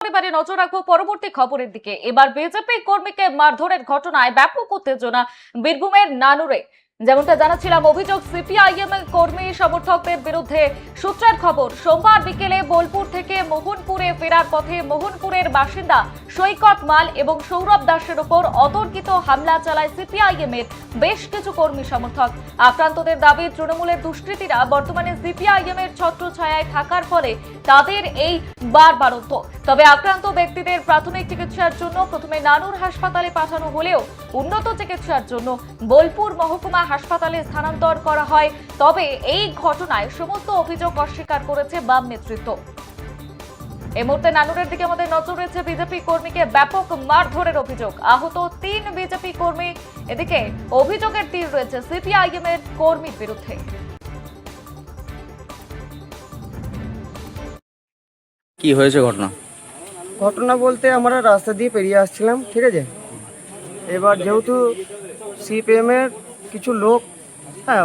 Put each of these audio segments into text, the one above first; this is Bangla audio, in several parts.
এবারে নজর রাখবো পরবর্তী খবরের দিকে। এবার বিজেপি কর্মীকে মারধরের ঘটনায় ব্যাপক উত্তেজনা বীরভূমের নানুরে। যেমনটা জানাচ্ছিলাম, অভিযোগ সিপিআইএম কর্মী সমর্থকদের বিরুদ্ধে। সূত্রের খবর, সোমবার বিকেলে বোলপুর থেকে মোহনপুরে ফেরার পথে মোহনপুরের বাসিন্দা সৈকত মাল এবং সৌরভ দাসের উপর অতর্কিত হামলা চালায় সিপিআইএম এর বেশ কিছু কর্মী সমর্থক। আক্রান্তদের দাবি, তৃণমূলের দুষ্কৃতীরা বর্তমানে সিপিআইএম এর ছত্রছায়ায় থাকার ফলে তাদের এই বারবারন্ত। তবে আক্রান্ত ব্যক্তিদের প্রাথমিক চিকিৎসার জন্য প্রথমে নানুর হাসপাতালে পাঠানো হলেও উন্নত চিকিৎসার জন্য বোলপুর মহকুমা হাসপাতালে স্থানান্তর করা হয়। তবে এই ঘটনায় সমস্ত অভিযোগ অস্বীকার করেছে বাম নেতৃত্ব। এই মুহূর্তে নানুরের দিকে আমাদের নজর রয়েছে। বিজেপি কর্মীকে ব্যাপক মারধরের অভিযোগ, আহত 3 বিজেপি কর্মী। এদিকে অভিযোগের তীর রয়েছে সিপিআইএম এর কর্মীর বিরুদ্ধে। কি হয়েছে ঘটনা বলতে আমরা রাস্তা দিয়ে পেরিয়ে আসছিলাম, ঠিক আছে। এবার যেহেতু সিপিএম এর কিছু লোক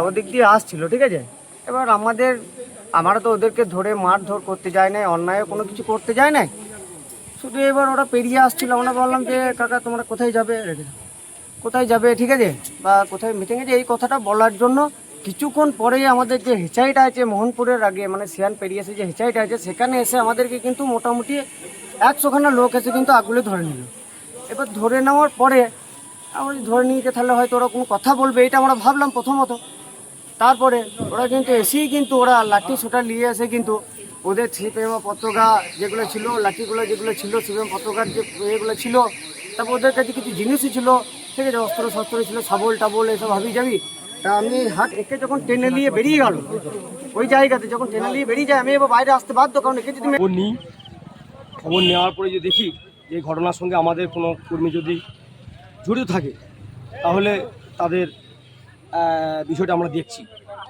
ওদিক দিয়ে আসছিল, ঠিক আছে। এবার আমরা তো ওদেরকে ধরে মারধর করতে যায় না, অন্যায় কোনো কিছু করতে যায় না, শুধু এবার ওরা পেরিয়ে আসছিল। আমরা বললাম যে কাকা তোমরা কোথায় যাবে, ঠিক আছে, বা কোথায় মিটিংয়ে, যে এই কথাটা বলার জন্য কিছুক্ষণ পরে আমাদের যে হেঁচাইটা আছে মোহনপুরের আগে, মানে সিয়ান পেরিয়ে এসে যে হেঁচাইটা আছে, সেখানে এসে আমাদেরকে কিন্তু মোটামুটি 100খানা লোক এসে কিন্তু আগুলে ধরে নিল। এবার ধরে নেওয়ার পরে আমরা ধরে নিতে তাহলে হয়তো ওরা কোনো কথা বলবে, এটা আমরা ভাবলাম প্রথমত। তারপরে ওরা কিন্তু এসেই কিন্তু ওরা লাঠি সোটা নিয়ে এসে কিন্তু ওদের সিপিএম পতাকা যেগুলো ছিল, লাঠিগুলো যেগুলো ছিল, সিপিএম পতাকার যে এগুলো ছিল, তারপর ওদের কাছে কিছু জিনিসই ছিল, ঠিক আছে, অস্ত্র শস্ত্র ছিল, শাবল টাবল এসব ভাবি যাবি। তা আমি হাত একে যখন টেনে নিয়ে বেরিয়ে গেল ওই জায়গাতে, যখন টেনে নিয়ে বেরিয়ে যায়, আমি এবার বাইরে আসতে বাধ্য, কারণ একে যদি খবর নেওয়ার পরে যদি দেখি যে ঘটনার সঙ্গে আমাদের কোনো কর্মী যদি জড়িত থাকে, তাহলে তাদের বিষয়টা আমরা দেখছি।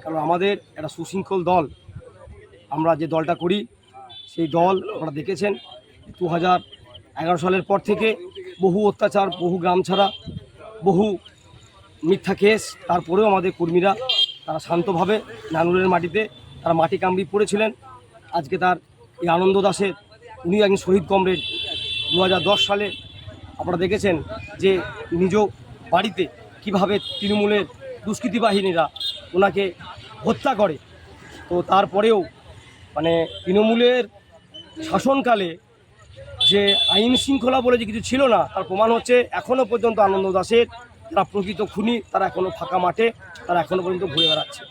কারণ আমাদের একটা সুশৃঙ্খল দল, আমরা যে দলটা করি সেই দল আপনারা দেখেছেন 2011 সালের পর থেকে বহু অত্যাচার, বহু গ্রাম ছাড়া, বহু মিথ্যা কেস, তারপরেও আমাদের কর্মীরা তারা শান্তভাবে নানুরের মাটিতে তারা মাটি কামড়ি পড়েছিলেন। আজকে তার এই আনন্দ দাসের, উনি একজন শহীদ কমরেড। 2010 সালে আপনারা দেখেছেন যে নিজ বাড়িতে কিভাবে তৃণমূলের দুষ্কৃতী বাহিনীরা ওনাকে হত্যা করে। তো তারপরেও মানে তৃণমূলের শাসনকালে যে আইন শৃঙ্খলা বলে যে কিছু ছিল না, তার প্রমাণ হচ্ছে এখনও পর্যন্ত আনন্দ দাসের যারা প্রকৃত খুনি তারা এখনও ফাঁকা মাঠে, তারা এখনও পর্যন্ত ঘুরে বেড়াচ্ছে।